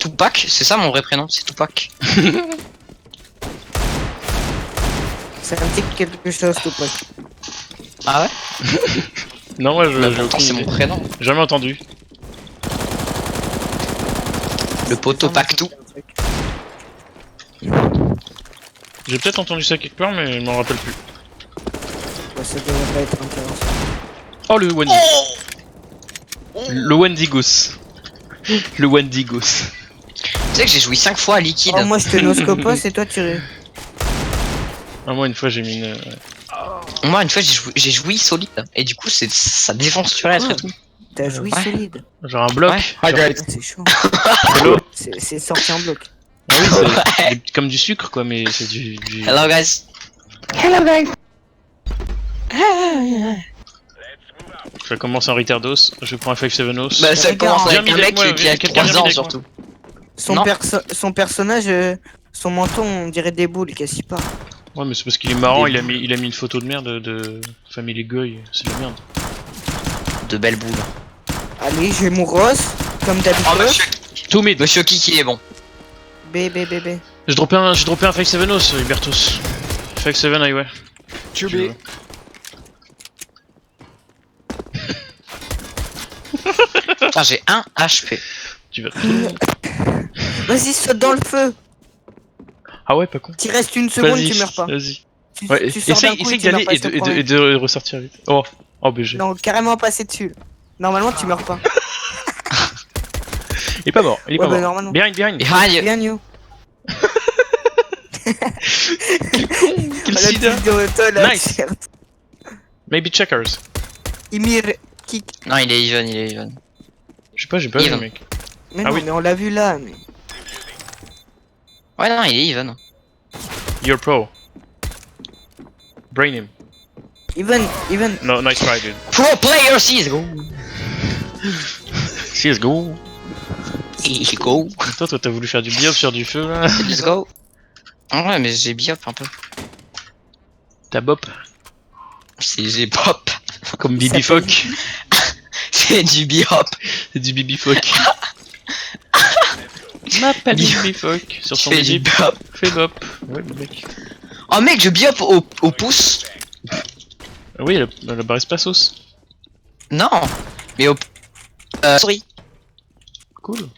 Tupac, c'est ça mon vrai prénom, c'est Tupac. Ça me dit quelque chose, Tupac. Ah ouais? Non, moi Bah, j'ai pourtant, aucune c'est mon idée. prénom. Jamais entendu. Le poteau Pactou. J'ai peut-être entendu ça quelque part, mais je m'en rappelle plus. Ouais, ça devrait pas être intéressant. Oh, le Wendy. Oh, Le Wendigos. Le Wendigos. tu sais que j'ai joué 5 fois à Liquide. Oh, moi je te noscopos et toi tu. Ah, moi, une fois, j'ai mis une. Moi une fois j'ai joué solide. Et du coup ça défonce sur être et tout. T'as joué Ouais. solide. Genre un bloc. Ouais. Genre- Ah, c'est chaud. Hello. C'est sorti en bloc. Ah oui, c'est Ouais. comme du sucre, quoi, mais c'est du... Hello guys. Ça commence en retardos, je prends un 5-7-os. Bah ça Regarde, commence avec viens un mis mec avec moi, qui a quelqu'un 3 vient ans mis avec surtout. Son, Non. son personnage, son menton, on dirait des boules, qu'est-ce pas. Ouais, mais c'est parce qu'il est marrant, Des il a mis une photo de merde de Family Guy, c'est de la merde. De belles boules. Allez, j'ai mon Ross, comme Oh d'habitude. monsieur, Tout mid. monsieur Kiki est bon. B. J'ai droppé un 5-7-os, Hubertus. 5-7 highway. To Tu veux. be. Putain j'ai 1 HP. Tu vas... Vas-y, saute dans le feu. Ah ouais, pas con. T'y restes une seconde, Vas-y, tu meurs pas. vas-y. Tu, Ouais, tu sors d'un essaye coup et d'y tu meurs aller pas, et je te de, promets. et de ressortir vite. Oh, oh BG. Non, carrément passer dessus. Normalement, tu meurs pas. Il est pas mort, il est Ouais, pas bah, mort. normalement. Behind. Behind you. Bien, you. Quel La sida. petite de retour, là, Nice. certes. Maybe checkers. Ymir, kick. Non il est even. Je sais pas, j'ai pas vu Even. mec. Mais Ah non, oui. mais on l'a vu là. Mais... Ouais non il est even. You're pro. Brain him. Even. No, nice try dude. Pro player CSGO. CSGO. Let's go. Toi t'as voulu faire du biop sur du feu là. Let's go. Ah ouais mais j'ai biop un peu. T'as bop. J'ai pop. Comme Il Bibi s'appelle- Fock. C'est du biop. C'est du Bibi Fock. M'appelle Bibi Fock. Sur son Fais du bip. biop. Fais bop. Ouais mec. Oh mec je biop au pouce. Ah oui, la barre espace. Non. Mais au... souris. Cool.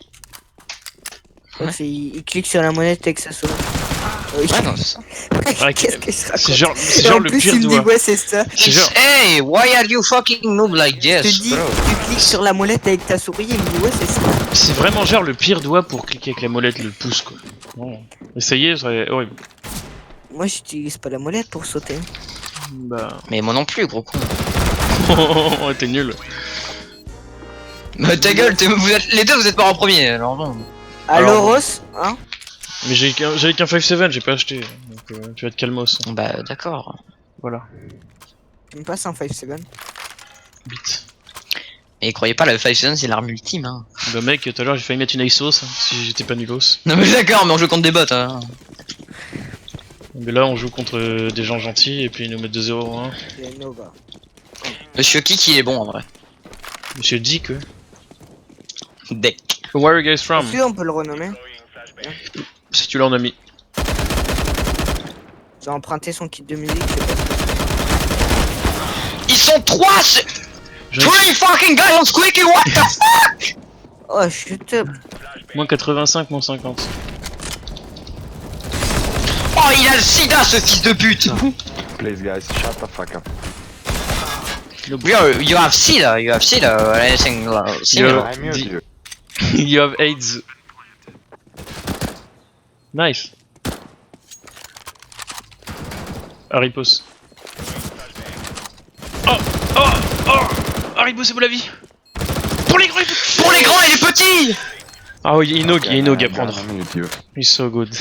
Il clique sur la monnaie avec sa souris. Oui. Ouais non c'est ça. Ouais, Qu'est-ce que je raconte? C'est Et genre en le plus, pire il me dit, doigt. ouais, c'est ça. C'est genre. Hey why are you fucking noob like Je te this dis, bro? tu cliques sur la molette avec ta souris et il me dit, ouais, c'est ça. C'est vraiment genre le pire doigt pour cliquer avec la molette, le pouce quoi. Bon. Essayez, ça serait horrible. Moi, j'utilise pas la molette pour sauter. Bah. Mais moi non plus gros con. Oh, t'es nul. Mais ta gueule, les deux vous êtes pas en premier alors bon. Alors, Ross, hein? Mais j'avais qu'un 5-7, j'ai pas acheté. Donc tu vas être calmos. Hein. Bah d'accord. Voilà. Tu me passes un 5-7. Bite. Et croyez pas la 5 c'est l'arme ultime hein. Bah mec, tout à l'heure j'ai failli mettre une ISOS hein, si j'étais pas nulos. Non mais d'accord mais on joue contre des bots hein. Mais là on joue contre des gens gentils et puis ils nous mettent 2-0 hein. Et Nova. Monsieur Kiki est bon en vrai. Monsieur Dick. Deck. Where are you guys from? Est-ce qu'on peut le renommer? Si tu l'as en ami. J'ai emprunté son kit de musique, je sais pas. Ils sont 3 J'en ai- 3 fucking guys on squeaky what the fuck. Oh, chut up. Moins 85, moins 50. Oh il a le sida ce fils de pute. Please, guys, shut the fuck up. You have sida, anything similar. I mute you. You have AIDS. Nice. Haripos. Haribo, c'est beau la vie. Pour les grands et petits. Pour les grands et les petits. Ah oui, Inog à prendre. I mute you. He's so good.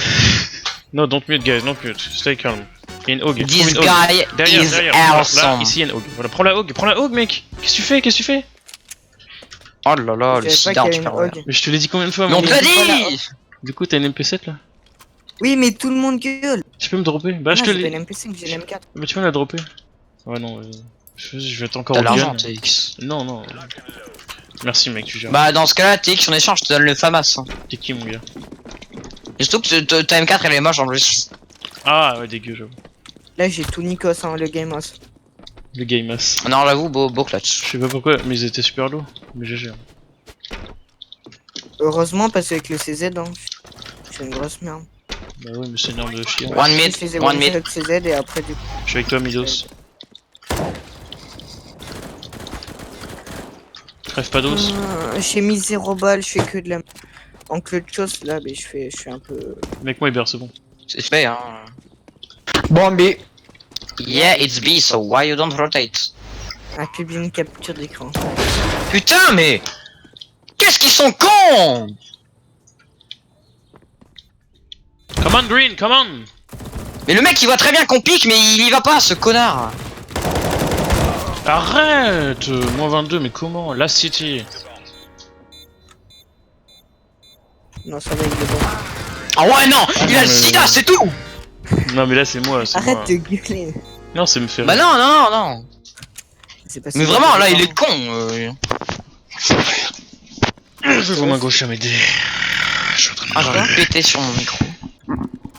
No, don't mute guys, don't mute. Stay calm. Il y a une hog. This Trouve une hog. guy Derrière, is derrière. Là, awesome. ici il y a une hog. Voilà, prends la hog mec. Qu'est-ce que tu fais? Oh là là, le Je savais pas sida qu'il y avait une anti-pervers. hog. Mais je te l'ai dit combien de fois Mais on mon te l'a gars? dit. Du coup t'as une MP7 là? Oui, mais tout le monde gueule. Tu peux me dropper? Bah je Moi, te j'ai pas l'ai. une MP5, j'ai une M4. Bah tu peux me la dropper. Ouais non, je vais être encore T'as au l'argent gun. TX. Non. Merci mec, tu gères. Bah dans ce cas-là, TX en échange, je te donne le FAMAS. Hein. T'es qui mon gars? Et surtout que ta M4 elle est moche en plus. Ah ouais, dégueu, j'avoue. Là, j'ai tout Nikos, hein, le game house. Le game ass. Non, j'avoue, beau clutch. Je sais pas pourquoi, mais ils étaient super lourds. Mais GG. Heureusement, parce qu'avec le CZ, hein, c'est une grosse merde. Bah ouais, mais c'est une arme de chien. One Je mid, les ai one one mid. avec CZ et après, du coup. Je suis avec toi, Midos. Crève pas d'os. J'ai mis 0 balles, je fais que de la. En clutchos, là, mais je suis un peu. Mec, moi, Hubert, c'est bon. C'est fait, hein. Bombi. Yeah, it's B, so why you don't rotate? Un public une capture d'écran. Putain, mais. Qu'est-ce qu'ils sont cons! Come on, Green, come on! Mais le mec il voit très bien qu'on pique, mais il y va pas, ce connard! Arrête! Moins 22, mais comment? Last City. Non, ça va, il est bon. Ah ouais, non! Il a le mais- sida, c'est tout! Non, mais là, c'est moi, c'est moi. Arrête de gueuler. Non, c'est me faire. Bah non, non, non! C'est pas Mais si vraiment, grave, là, il hein. est con! Je vois ma gauche à m'aider. Je suis en train de Ah, j'ai envie de péter sur mon micro.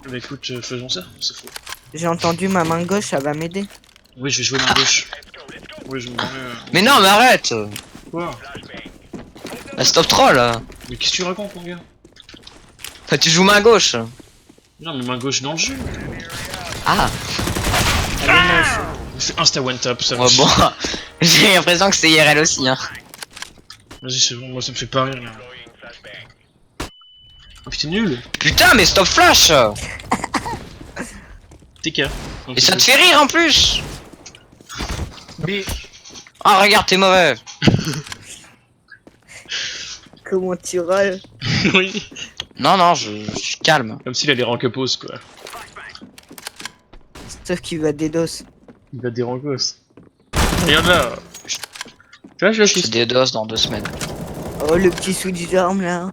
Bah écoute, faisons ça, c'est faux. J'ai entendu ma main gauche, ça va m'aider. Oui, je vais jouer main gauche. Oui, je me remets. Mais non, mais arrête! Quoi? Bah, stop troll! Mais qu'est-ce que tu racontes, mon gars? Bah, tu joues main gauche! Non, mais main gauche dans le jeu. Ah! C'est insta one tap, ça va. Ouais, bon, j'ai l'impression que c'est IRL aussi, hein. Vas-y, c'est bon, moi ça me fait pas rire là. Oh putain, nul! Putain, mais stop flash! TK. Et ça te fait rire en plus! B. Ah, regarde, t'es mauvais! Comment tu râles? Oui. Non, non, je suis calme. Comme s'il allait rank pause quoi. Sauf qu'il va DDoS. Il va des rankos. Regarde là! Tu vois, je Je te DDoS dans 2 semaines. Oh, le petit switch d'armes là.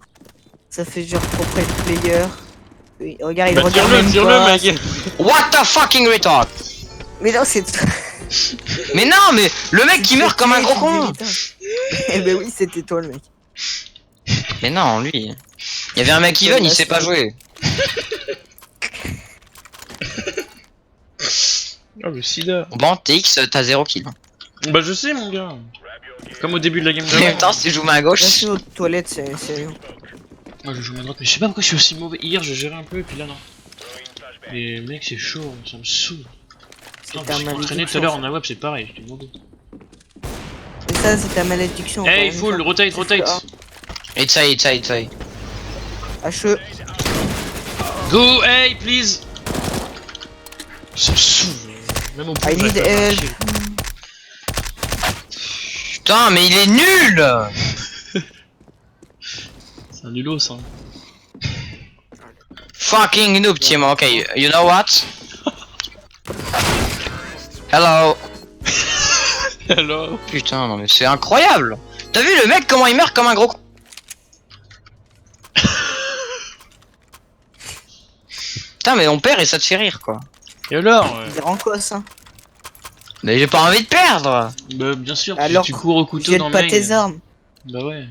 Ça fait genre pro player. Oui, regarde, il Bah, regarde tire-le, même tire-le, pas. mec! What the fucking retard! Mais non, c'est. Mais non, mais le mec qui meurt comme un gros con! Eh ben oui, c'était toi le mec. Mais non, lui. Il y avait un mec even, il sait pas jouer. Oh le sida! Bon, TX, t'as 0 kill. Bah je sais mon gars! Comme au début de la game En même temps, d'avant. si tu joues main à gauche. Là, c'est aux toilettes, c'est rien. Moi je joue main droite, mais je sais pas pourquoi je suis aussi mauvais. Hier je gérais un peu et puis là non. Mais mec c'est chaud, ça me saoule. Putain, je ta me suis entraîné tout à malédiction. l'heure en AWAP, c'est pareil, j'étais mauvais. Mais ça, c'est ta malédiction. Hey encore full, une fois. rotate, C'est rotate! It's A, it's A, it's A. HE. Go, hey, please! Ça me saoule. Même au bout I de need la help. partie. Putain, mais il est nul! C'est un nulos, hein. Fucking noob, team. Ok, you know what? Hello. Alors? Putain, non mais c'est incroyable! T'as vu le mec comment il meurt comme un gros con? Putain, mais on perd et ça te fait rire quoi. Et alors? Il rancos, hein. Mais j'ai pas envie de perdre! Bah bien sûr, Alors, tu cours au couteau Jette dans pas main. tes armes. Bah ouais.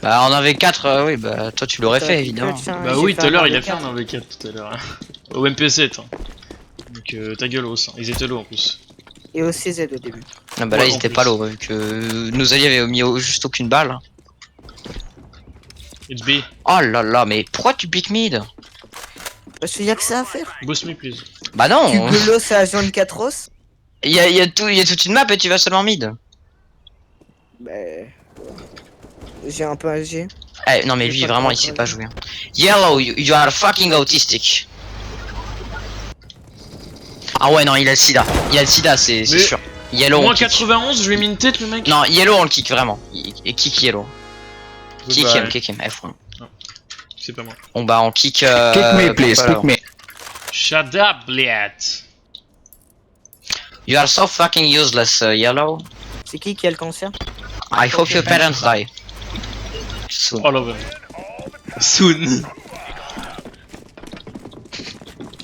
Bah, on avait 4, oui, bah toi tu l'aurais fait évidemment. Bah oui, tout à l'heure il a fait un V4 tout à l'heure. Hein. Au MP7. Hein. Donc ta gueule hausse. Hein. Ils étaient low en plus. Et au CZ au début. Ah bah là Ouais, ils en étaient plus. pas low, vu que nos alliés avaient mis juste aucune balle. It's B. Oh là là, mais pourquoi tu pick mid? Parce qu'il y a que ça à faire. Boss me please. Bah Tu non! gueulos à zone 4 os. Il y a toute une map et tu vas seulement mid. Bah. J'ai un peu âgé. Eh, non mais J'ai lui pas vraiment trop il sait entendu. pas jouer. Hein. Yellow, you are fucking autistic. Ah ouais non il a le sida. Il a le sida c'est Mais- sûr. Yellow on Moins kick. 91, je lui ai mis une tête le mec. Non Yellow on le kick vraiment. Et kick Yellow. Goodbye. Kick him, F1. C'est pas moi. Bon bah on kick... Kick me, please. voilà. Kick me. Shut up, Bliat. You are so fucking useless, Yellow. C'est qui a le cancer? I hope your parents die. Soon. All over. Soon.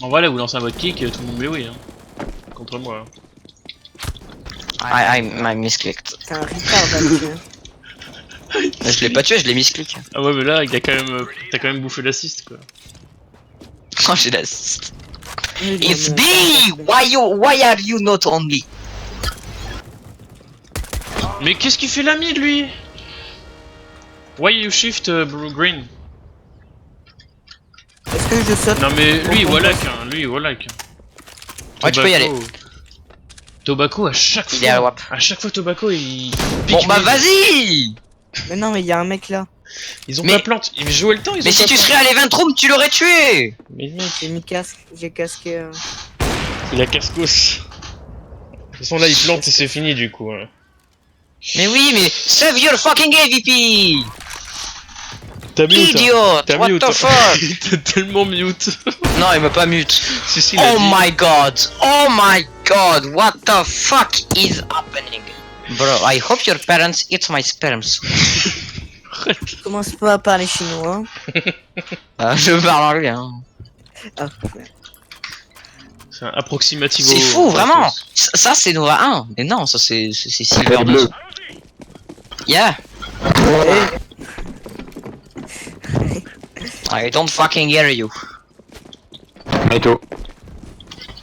En vrai là vous lancez un vote kick, tout le monde met oui hein. Contre moi. Hein. I misclicked. C'est un retard là-dessus. Je l'ai pas tué, je l'ai mis ce clic. Ah ouais, mais là, il a quand même, t'as quand même bouffé l'assist quoi. Oh, j'ai l'assist. It's B! Why are you not on me? Mais qu'est-ce qu'il fait l'ami de lui? Why you shift green? Est-ce que je saute? Non mais lui Wallach, hein, lui Wallach. Ouais, tu peux y aller. Tobacco à chaque Il est à la fois. WAP. À chaque fois Tobacco il. Bon pique bah mid. vas-y! Mais non, mais il y a un mec là. Ils ont Mais- pas plante. Ils jouaient le temps. Ils Mais ont si pas tu plante. serais allé 23, tu l'aurais tué! Mais mec, J'ai mis casque, j'ai casqué. il a casse-couche. De toute façon là il plante et c'est fini du coup. Hein. Mais oui, mais save your fucking AVP! T'as mute. Idiot! T'as What mute. the fuck? T'es tellement mute. Non, il m'a pas mute. Si si. il a Oh dit. my god! Oh my god! What the fuck is happening? Bro, I hope your parents eat my sperms. Commence pas à parler chinois. Je parle anglais, hein. Ah, C'est un approximatif. C'est fou, vraiment! Ça, c'est Nova 1. Mais non, ça, c'est Silver 2. Yeah! I don't fucking hear you. Me too.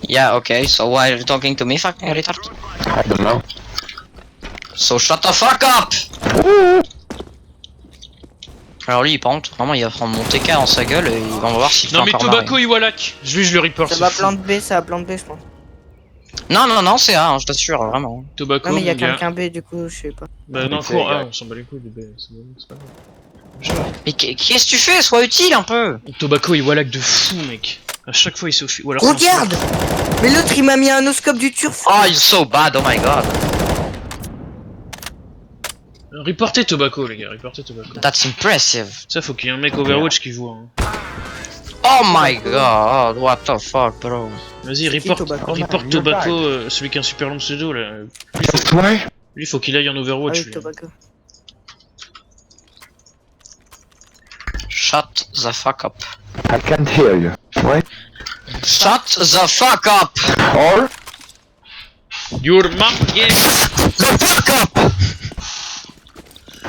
Yeah, okay, so why are you talking to me, fucking retard? I don't know. So shut the fuck up! Alors lui il pente, vraiment il va prendre mon TK dans sa gueule et il va voir s'il fait Non mais encore Tobacco marrer. il Wallach. Je le report. ça c'est va fou. plante B, ça va plante B, je pense. Non, c'est A, hein, je t'assure, vraiment. Tobacco Non, mais il y a mon gars. quelqu'un B, du coup, je sais pas. Bah non, C'est cours, égal. on s'en bat les couilles de B, c'est pas grave. Mais qu'est-ce que tu fais? Sois utile un peu! Tobacco il Wallach de fou mec. À chaque fois il se fait. Ou alors Regarde! Mais l'autre il m'a mis un oscope du turf. Oh, you're so bad, oh my god. Reportez Tobacco les gars, reportez Tobacco. That's impressive. Ça faut qu'il y ait un mec Overwatch qui voit. Hein. Oh my god, what the fuck, bro. Vas-y, qui, reporte Tobacco report Tobacco, celui qui a un super long pseudo là. Just why? Lui faut qu'il aille en Overwatch. Avec lui. Tobacco. Shut the fuck up. I can't hear you. Why? Shut the fuck up! Or? Your mom game. The fuck up!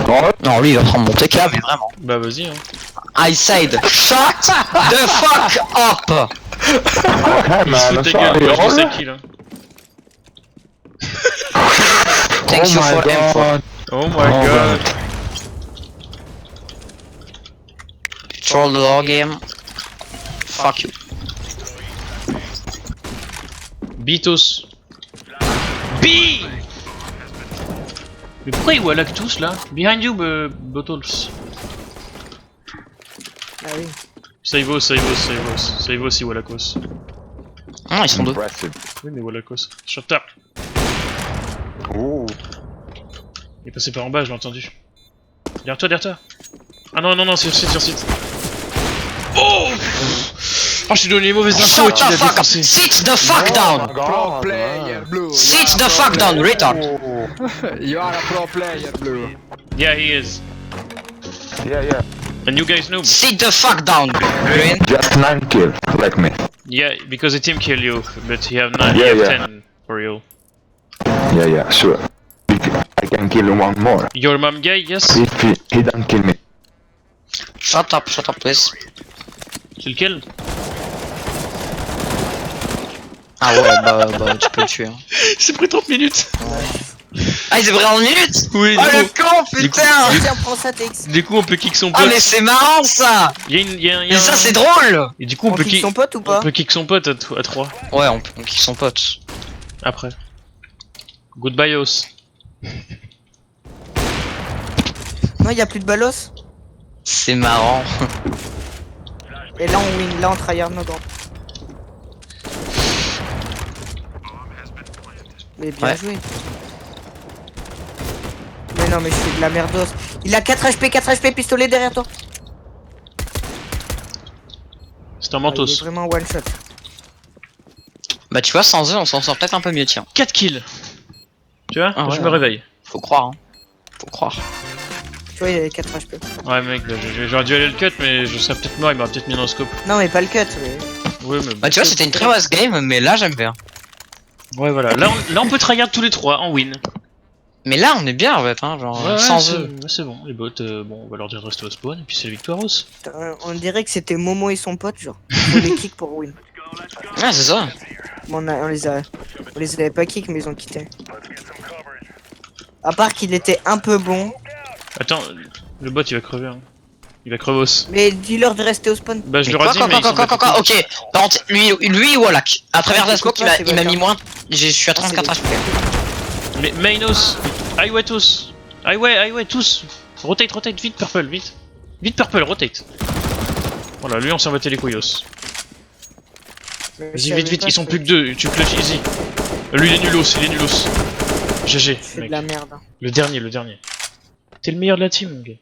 Or? Non, lui il va prendre mon TK, mais vraiment. Bah vas-y hein. I said, shut the fuck up! Okay, Il se fout man, de ta gueule, sorry. moi je Or? sais qui là. Thank Oh you my for info. god. Oh my Oh, god. Troll the law game. Fuck you. Bitos. B. Mais pourquoi ils Wallach tous là? Behind you, Bottles. Ah oui. Saivos si Wallachos. Non, ils sont deux. Impressive. Oui, mais Wallachos. Shut up. Ooh. Il est passé par en bas, je l'ai entendu. Derrière toi. Ah non, sur site. Oh! Oh, je t'ai donné les mauvaises infos et Shut tu the l'as fuck up! défoncé. Sit the fuck down! Pro player, Blue. Sit the fuck down, retard! You are a pro player, Blue. Yeah, he is. Yeah. And you guys know. Sit the fuck down, Green! Just 9 kills, like me. Yeah, because the team kill you, but he have 9, Yeah, he have yeah. 10 for real. Yeah, sure. I can kill one more. Your mom guy, yes? If he don't kill me. Shut up, please. C'est lequel? Ah ouais, bah, tu peux le tuer. Hein. J'ai pris 30 minutes. Ah, il s'est pris en une minute? Oui, Oh le con, putain! Tiens, prends ça, TX. Du coup, on peut kick son Ah, pote. mais c'est marrant ça! Il y a Mais ça, c'est drôle! Et du coup, on On peut kick kick son pote ou on pas? peut kick son pote à 3 Ouais, on kick son pote. après. Goodbye, Os. Non, y a plus de ballos. C'est marrant. Et là, on win. Là, on tryhard nos gants. Mais bien Ouais. joué. Mais non, mais je fais de la merdos. Il a 4 HP, pistolet derrière toi. C'est un Ah, il mentos. est vraiment one shot. Bah tu vois, sans eux, on s'en sort peut-être un peu mieux, tiens. 4 kills. Tu vois, Ah ouais, je me ouais. réveille. Faut croire, hein. Faut croire. Tu vois, il avait 4 HP. Ouais, mec, là, j'aurais dû aller le cut, mais je serais peut-être mort, il m'aurait peut-être mis dans le scope. Non, mais pas le cut. Mais... Ouais, mais. Bah tu vois, c'était une très mauvaise game, mais là j'aime bien. Ouais, voilà. Là, on peut tryhard tous les 3 en win. Mais là, on est bien en fait, hein, genre Ouais, sans eux. c'est bon, les bots, bon, on va leur dire de rester au spawn, et puis c'est la victoire aussi. On dirait que c'était Momo et son pote, genre. Faut les kick pour win. Ouais, c'est ça. Bon, on les avait pas kick, mais ils ont quitté. À part qu'il était un peu bon. Attends, le bot il va crever, hein. Il va crevos. Mais dis-leur de rester au spawn. Bah, je Mais leur ai quoi, dit, quoi, mais ils quoi, sont quoi, pas quoi, tout ok. Par contre, lui, Wallach. À travers la smoke, Écoute-moi, il m'a mis c'est moins. Je suis à Ah, c'est 34 HP. Mais Mainos, highway tous, highway tous. Rotate, vite purple, vite. Vite purple, rotate. Voilà, lui on s'en battait les couillos. Vas-y, vite, ils sont plus que deux, tu clutch easy. Lui il est nulos. GG, C'est mec. de la merde. Hein. Le dernier. T'es le meilleur de la team, mon gars.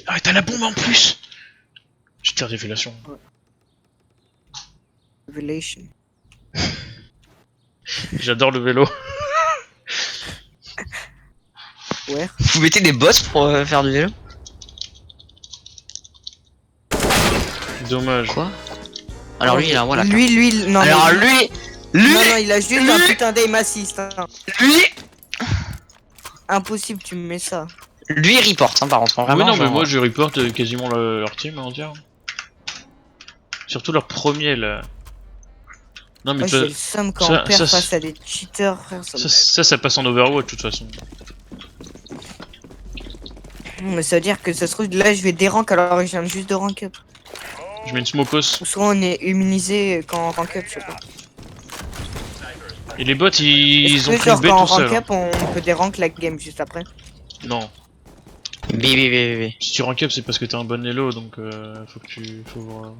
Ah, t'as la bombe en plus. J'étais révélation. Revelation. J'adore le vélo. Ouais. Vous mettez des boss pour faire du vélo? Dommage. Quoi? Alors lui, il a un Wallach. Lui, non. Alors mais- lui, Non, il a juste un putain d'aim assist. Hein. lui, Impossible, tu me mets ça. lui, il reporte, hein, par contre, Oui, vraiment. non, mais genre- moi je report quasiment leur team entière. Surtout leur premier là. Non, mais Moi, j'ai le seum quand ça- on perd ça- face à des cheaters, frère. Ça me- ça passe en Overwatch de toute façon. Mais ça veut dire que ça se trouve, là, je vais dérank alors que je viens juste de rank up. Je mets une smokos. Ou soit on est immunisé quand on rank up, je sais pas. Et les bots ils Est-ce ont que, pris le genre, B quand on tout seul. rank up, on peut dérank la game juste après. Non. B. Si tu rank up c'est parce que t'as un bon elo donc faut que tu. Faut voir.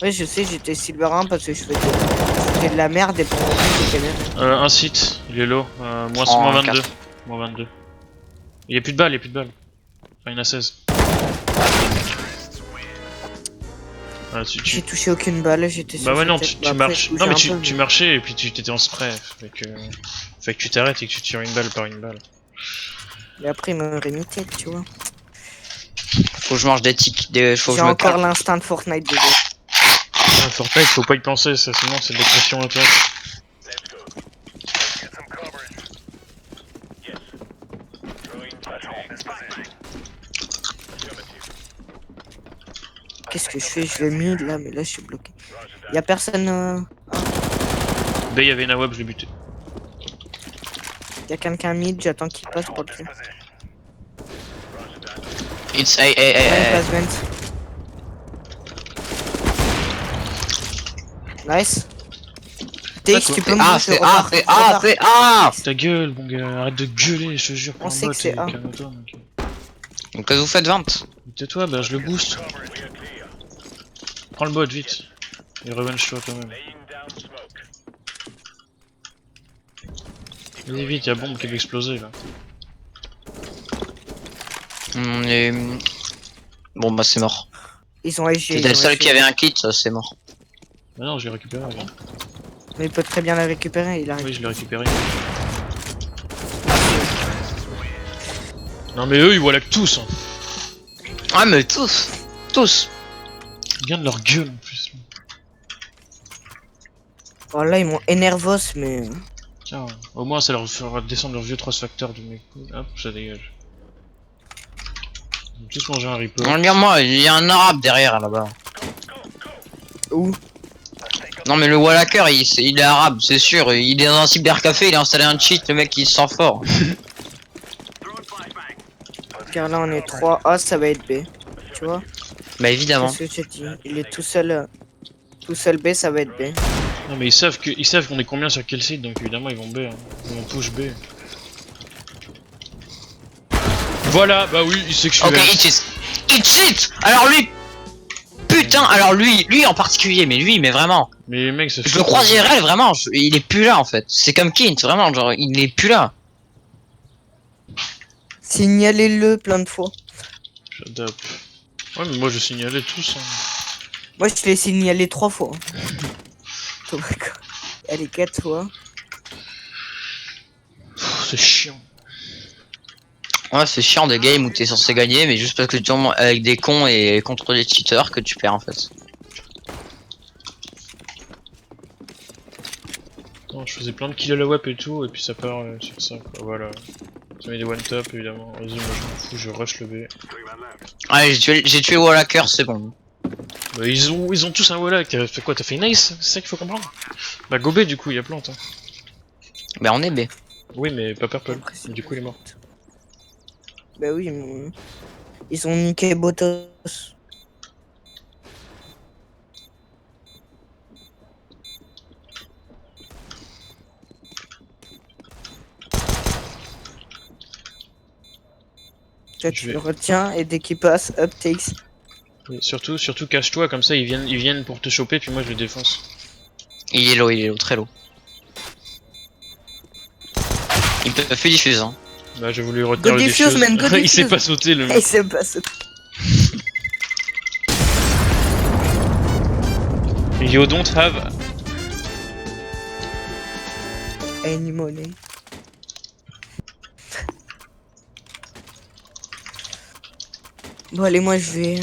Ouais, je sais, j'étais silver 1 parce que je faisais de la merde et pour moi, c'était bien. Un site, il est low. Moins Oh, 22. 4. Moins 22. Il y a plus de balles, Enfin, il y en a 16. Ah, J'ai touché aucune balle, j'étais sur Bah ouais sa non, tête. tu Bah, après, marches. je Non mais bougeais un peu, tu marchais et puis tu t'étais en spray. Fait que tu t'arrêtes et que tu tires une balle par une balle. Mais après, il m'aurait mis tête, tu vois. Faut que je mange des tics, faut que J'ai je me encore calme. l'instinct de Fortnite dedans. Ah, Fortnite, faut pas y penser, ça, sinon c'est de la pression à toi. Qu'est-ce que je fais? Je vais mid là, mais là, je suis bloqué. Y'a personne. B, il y avait Nawab, je l'ai buté. Y'a quelqu'un mid, j'attends qu'il passe pour le tuer. It's Ouais, il passe vent. Nice. TX, tu peux me Ah, booster, c'est repars, repars. c'est A. Ta gueule, mon gars, arrête de gueuler, je te jure. On sait que c'est A. Calme-toi, mec. Donc vous faites 20. Tais-toi, bah je le booste. Prends le bot vite. Et revenge-toi toi-même. Vas-y vite, y'a bombe qui va exploser là. Bon bah c'est mort. Ils ont SG. J'étais le seul qui avait un kit, ça c'est mort. Bah non, je l'ai récupéré. Regarde. Mais il peut très bien la récupérer, il arrive. Oui, je l'ai récupéré. Non mais eux ils voient que tous. Hein. Ah mais tous. Regarde leur gueule en plus. Oh là, ils m'ont énervos, mais. Tiens, au moins ça leur fera descendre leur vieux 3 facteurs de mes coups. Hop, ça dégage. Ils ont tous mangé un ripper. Regarde-moi, il y a un arabe derrière là-bas. Où? Non mais le Wallaker il est arabe, c'est sûr. Il est dans un cybercafé, il a installé un cheat, le mec il se sent fort. Car là, on est 3 A, ça va être B. Tu vois? Bah évidemment. C'est ce que j'ai dit. Il est tout seul. Tout seul B, ça va être B. Non mais ils savent qu'on est combien sur quel site, donc évidemment ils vont B. Hein. Ils vont push B. Voilà, bah oui, il sait que je suis Ok, là. il cheat. Alors lui, putain, alors lui en particulier, mais vraiment. Mais mec, ça Je le croise IRL, vraiment, il est plus là en fait. C'est comme Kint, vraiment, genre il est plus là. Signalez-le plein de fois. J'adapte. Ouais, mais moi je signalais tous. Hein. Moi, je l'ai signalé 3 fois. Toi, quoi. Allez, 4 fois. C'est chiant. Ouais, c'est chiant des games où t'es censé gagner, mais juste parce que tu tombes avec des cons et contre des cheaters que tu perds en fait. Non, Non, je faisais plein de kills à la WAP et tout, et puis ça part sur ça, quoi. Voilà. Ça met des one-tap, évidemment. Vas-y, moi je m'en fous, je rush le B. Allez, j'ai tué Wallaker, c'est bon. Bah, ils ont tous un Wallach. T'as fait quoi? T'as fait une ace? C'est ça qu'il faut comprendre? Bah, go B, du coup, il y a plante. Hein. Bah on est B. Oui, mais pas purple. Après, c'est Du coup, il est mort. Bah oui, mais... Ils ont niqué Botos. Toi, Je tu vais- le retiens et dès qu'il passe, up takes. Et surtout cache-toi, comme ça ils viennent pour te choper, puis moi je le défonce. Il est low, très low. Il peut plus diffuse, hein. Bah, j'ai voulu retenir Go le diffuse, diffuse. man, go Il s'est diffuse. pas sauté le Et mec. c'est pas ça. You don't have. Any money. Bon, allez, moi je vais.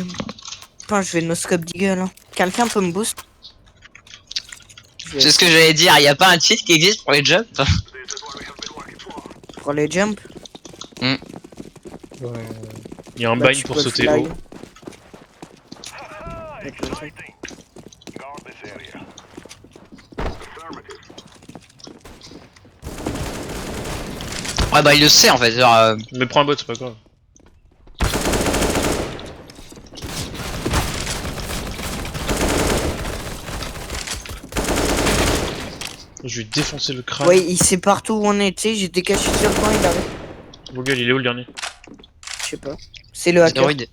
Enfin, je vais no scope deagle. Hein. Quelqu'un peut me boost? Je vais C'est ce que j'allais dire, y a pas un cheat qui existe pour les jumps? pour les jumps. Il y a un Bah, bind tu pour peux sauter fly. haut. Avec le truc. Ouais bah il le sait en fait, genre, Mais prends un bot, c'est pas grave. Je vais défoncer le crâne. Ouais, il sait partout où on est, tu sais, j'étais caché sur le coin, il arrive. Vogel, il est où le dernier? Je sais pas. C'est le hacker. stéroïde.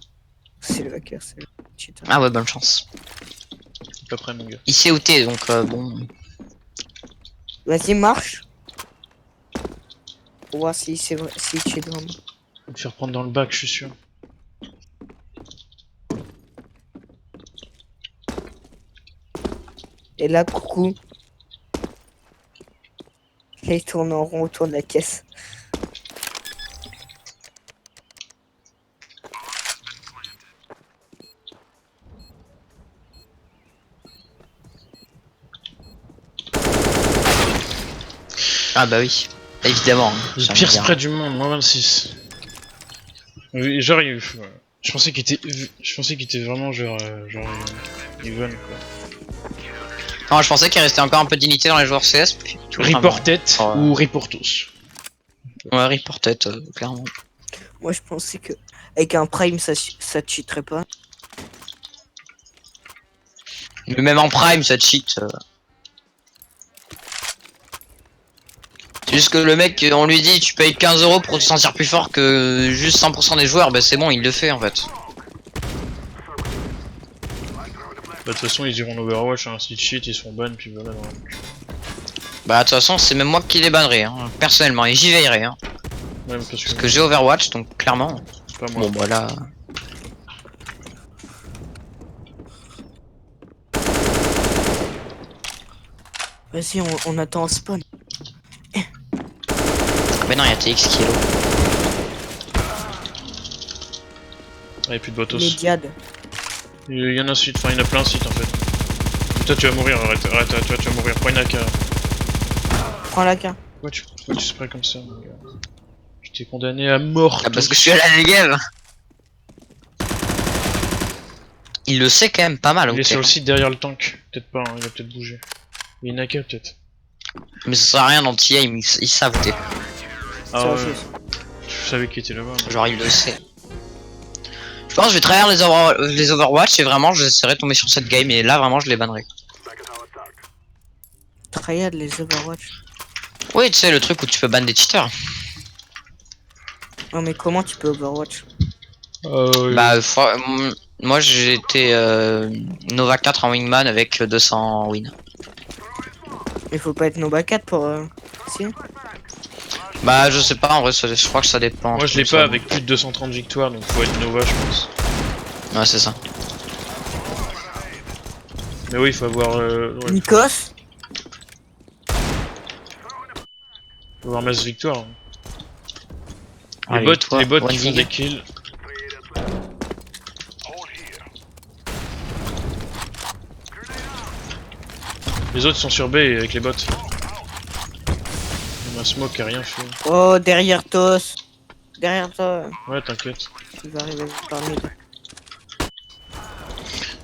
C'est le hacker, c'est le cheater. Ah ouais, bonne chance. Il est pas prêt, mon gars. Il sait où t'es, donc bon. Vas-y, marche. Pour voir si c'est vrai, si tu es vraiment. Je vais te faire prendre dans le bac, je suis sûr. Et là, coucou. Et il tourne en rond autour de la caisse. Ah bah oui, évidemment. hein, Le j'aime pire bien. spray du monde, moins 26. Oui, genre, je pensais qu'il était vraiment genre even quoi. Non, je pensais qu'il restait encore un peu de dignité dans les joueurs CS. Puis tout Reported Oh, ouais. ou reportos. Ouais, reported, clairement. Moi, je pensais que avec un prime, ça cheaterait pas. Mais même en prime, ça cheat. C'est juste que le mec, on lui dit tu payes 15 € pour te sentir plus fort que juste 100% des joueurs, bah c'est bon, il le fait en fait. Bah, de toute façon, ils iront en Overwatch, hein, s'ils cheat, ils seront ban, puis voilà. Voilà. Bah de toute façon, c'est même moi qui les bannerai, hein, personnellement, et j'y veillerai. Hein, Même parce parce que j'ai Overwatch, donc clairement. c'est pas moi. Bon, voilà. Vas-y, on attend un spawn. Mais non, il y a TX qui est low. Ah, y'a plus de botos. Les diades. Il y en a un site, enfin, il y en a plein de sites en fait. Toi, tu vas mourir, arrête, toi, tu vas mourir. Prends une AK. Prends la carte. Pourquoi tu sprays comme ça, mon gars? Je t'ai condamné à mort. Ah, parce que je suis à la Negev. Il le sait quand même pas mal. Il est ok. sur le site derrière le tank. Peut-être pas, hein, il va peut-être bouger. Il y a une AK peut-être. Mais ça sert à rien dans TIM, ils savent où t'es. Ah Ça ouais, aussi. je savais qu'il était là-bas. mais- Genre, il le sait. Je pense que je vais trahir les Overwatch et vraiment j'essaierai de tomber sur cette game et là vraiment je les bannerai. Triad, les Overwatch. Oui, tu sais, le truc où tu peux ban des cheaters. Non, mais comment tu peux Overwatch? Bah, moi j'ai été Nova 4 en wingman avec 200 win. Il faut pas être Nova 4 pour. Si. Bah, je sais pas, en vrai, je crois que ça dépend. Moi je l'ai Tout pas ça. avec plus de 230 victoires, donc faut être Nova je pense. Ouais, c'est ça. Mais oui, il faut avoir, ouais, Nikos. faut avoir masse victoire. Allez, Les toi, bots one qui font dig. des kills. Les autres sont sur B avec les bots. Ma smoke a rien fait. Oh, derrière Tos. Derrière toi. Ouais, t'inquiète. Tu vas arriver par mid.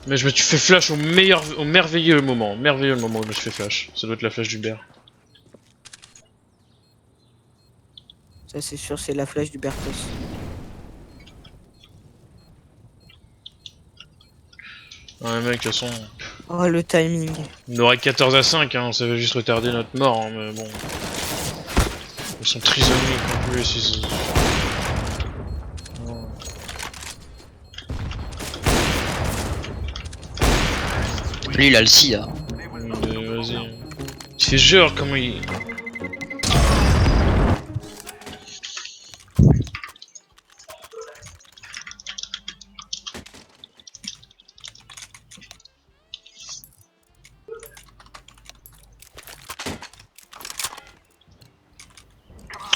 Mais je me suis fait flash au merveilleux moment où je me suis fait flash. Ça doit être la flash d'Hubert. Ça, c'est sûr, c'est la flèche du Bertos. Ouais, mec, de toute façon, Oh, le timing. on aurait 14 à 5, hein, ça va juste retarder notre mort, hein, mais bon. Ils sont prisonniers en plus, ils... Lui, il a le sida. Vas-y. Il fait genre comment il...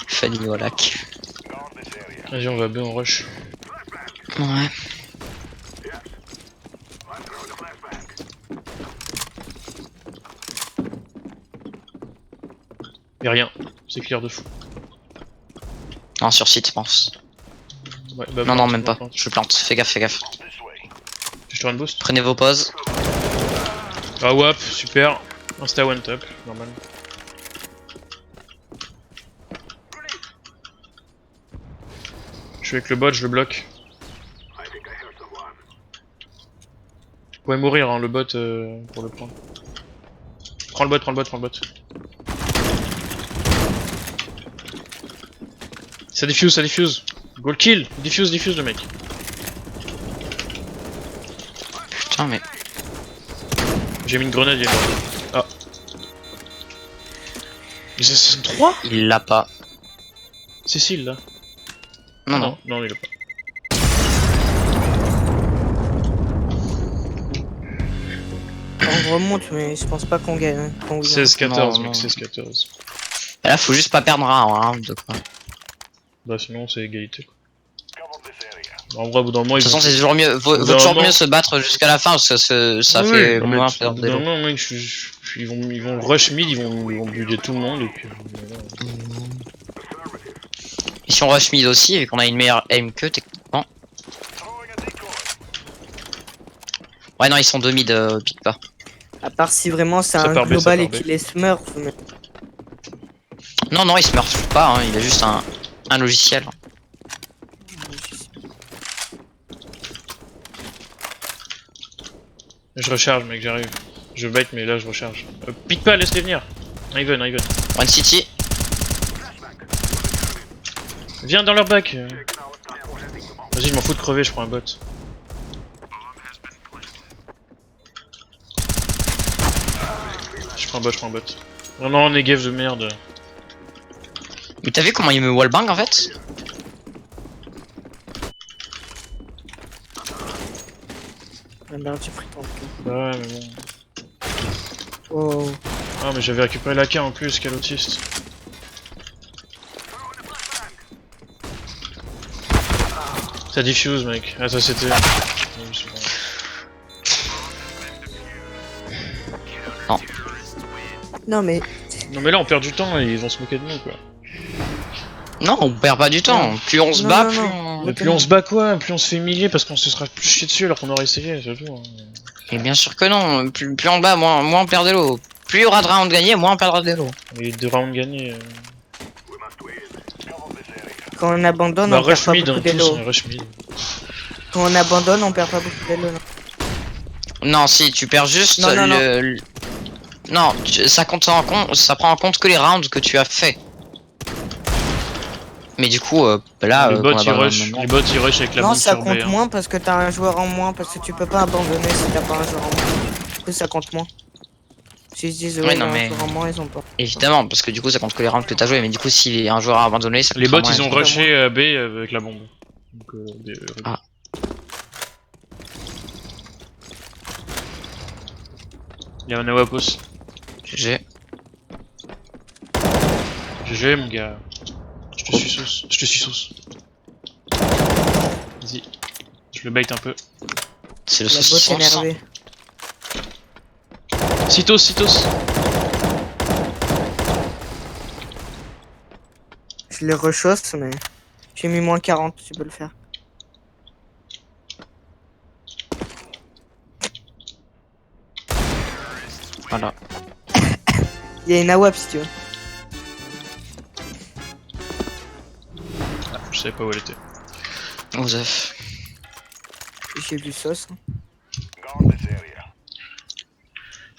Fanny au lac. Vas-y, on va bien en rush. Ouais. Y'a rien, c'est clair de fou. Non, sur site, je pense. Ouais, bah, Non, non, même pas. plante. Je plante. Fais gaffe, fais gaffe. Je te rends boost. Prenez vos pauses. Ah wap, super. Insta one tap, normal. Je suis avec le bot, je le bloque. Vous pouvez mourir, hein, le bot pour le prendre. Prends le bot, prends le bot, prends le bot. Ça diffuse, ça diffuse. Go le kill, diffuse, diffuse le mec. Putain, mais. J'ai mis une grenade, il y a une grenade. Ah. Mais c'est 3 Il l'a pas. Cécile là. Non, non. Non, il l'a pas. On remonte, mais je pense pas qu'on gagne. Qu'on gagne. 16-14, Non, mec, non. 16-14. Là, faut juste pas perdre un round, quoi. De Bah sinon c'est égalité quoi. En vrai, au bout d'un moment, ils toute façon, vont... c'est toujours mieux. Vaut Au bout d'un toujours moment- mieux se battre jusqu'à la fin parce que ça Oui, fait non, mais moins au perdre bout des d'un lots. moment, mec, ils vont rush mid, ils vont builder tout le monde et puis... voilà. Et si on rush mid aussi, vu qu'on a une meilleure aim que techniquement. Ouais, non, ils sont deux mid, pique pas. À part si vraiment c'est Ça un part B, ça global part et B. qu'il est smurf. Mais... Non, non, il se meurt pas, hein, il a juste un logiciel. Je recharge, mec, j'arrive. Je bait, mais là je recharge. Pique pas, laisse-les venir. Ivan, Ivan. One City. Viens dans leur back. Vas-y, je m'en fous de crever, je prends un bot. Je prends un bot, je prends un bot. Non, non, Negev de merde. Mais t'as vu comment il me wallbang en fait? Ah merde, j'ai pris ton cul. Bah ouais, mais bon. Oh. Ah, mais j'avais récupéré la K en plus, quel autiste. Ça diffuse, mec. Ah, ça c'était. Non mais Non, mais là on perd du temps et ils vont se moquer de nous quoi. Non, on perd pas du temps. Plus on se Non, bat, non, plus non. on... Et plus on se bat quoi, plus on se fait humilier parce qu'on se sera plus chier dessus alors qu'on aurait essayé, c'est tout. Hein. Et bien sûr que non. Plus on bat, moins on perd de l'eau. Plus il y aura de rounds gagnés, moins on perdra de l'eau. Et 2 rounds gagnés. quand on abandonne, Bah, on perd rush pas mid, beaucoup hein, tous, d'élo. hein, rush mid. Quand on abandonne, on perd pas beaucoup d'élo. Non, si tu perds juste Non, non, non, ça compte en compte, ça prend en compte que les rounds que tu as fait. Mais du coup, là, les bots qu'on ils abandonne rush, maintenant- les bots ils rush avec la Non, bombe ça sur B. compte hein. moins parce que t'as un joueur en moins, parce que tu peux pas abandonner si t'as pas un joueur en moins. Du coup, ça compte moins. S'ils se disent, Ouais, ouais, non, il y a mais- un joueur en moins, ils ont pas. Évidemment, parce que du coup, ça compte que les rounds que t'as joué. Mais du coup, s'il y a un joueur à abandonner, ça Les comptera bots moins, ils ont évidemment. rushé B avec la bombe. Donc, Ah. Il y a un Awapos. GG. GG mon gars. Je te suis sauce. Je te suis sauce. Vas-y. Je le bait un peu. C'est le La botte saucisson. énervée. Citos, Citos. Je les rechausse, mais j'ai mis moins 40, tu peux le faire. Voilà. Il y a une AWP si tu veux. Ah, je savais pas où elle était. Osef. J'ai vu sauce.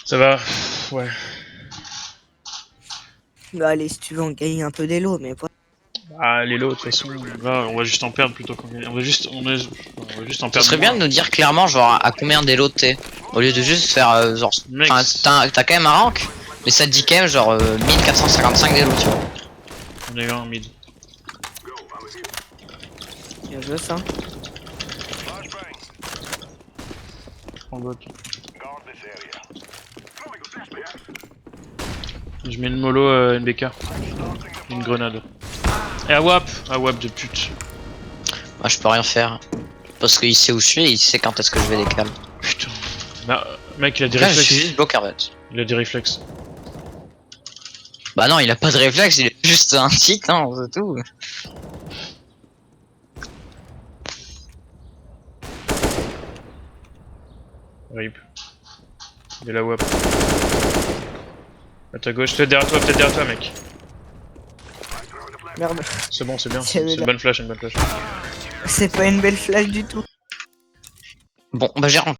Ça va. Ouais. Bah allez, si tu veux, on gagne un peu d'élo, mais pas. Ah, les lots, de toute façon, là, on va juste en perdre plutôt qu'on gagne. On va juste en Ça perdre. serait bien de moins. nous dire clairement, genre, à combien d'élo t'es. Au lieu de juste faire, genre. Mec, Enfin, t'as quand même un rank, mais ça te dit quand même, genre, 1455 d'élo, tu vois. on a eu un mid. Bien joué ça. En bot. Je mets une mollo NBK. Une grenade. Et AWAP de pute. Moi, je peux rien faire. Parce qu'il sait où je suis et il sait quand est-ce que je vais décaler. Putain. Bah, mec, il a des Là, je suis réflexes. juste bloqué en fait. Il a des réflexes. Bah non, il a pas de réflexe, il est juste un cheat, hein, c'est tout. RIP. Il est là WAP. À ta gauche, peut-être derrière toi, mec. Merde. C'est bon, c'est bien. C'est C'est là. une bonne flash, une bonne flash. C'est pas une belle flash du tout. Bon, bah j'ai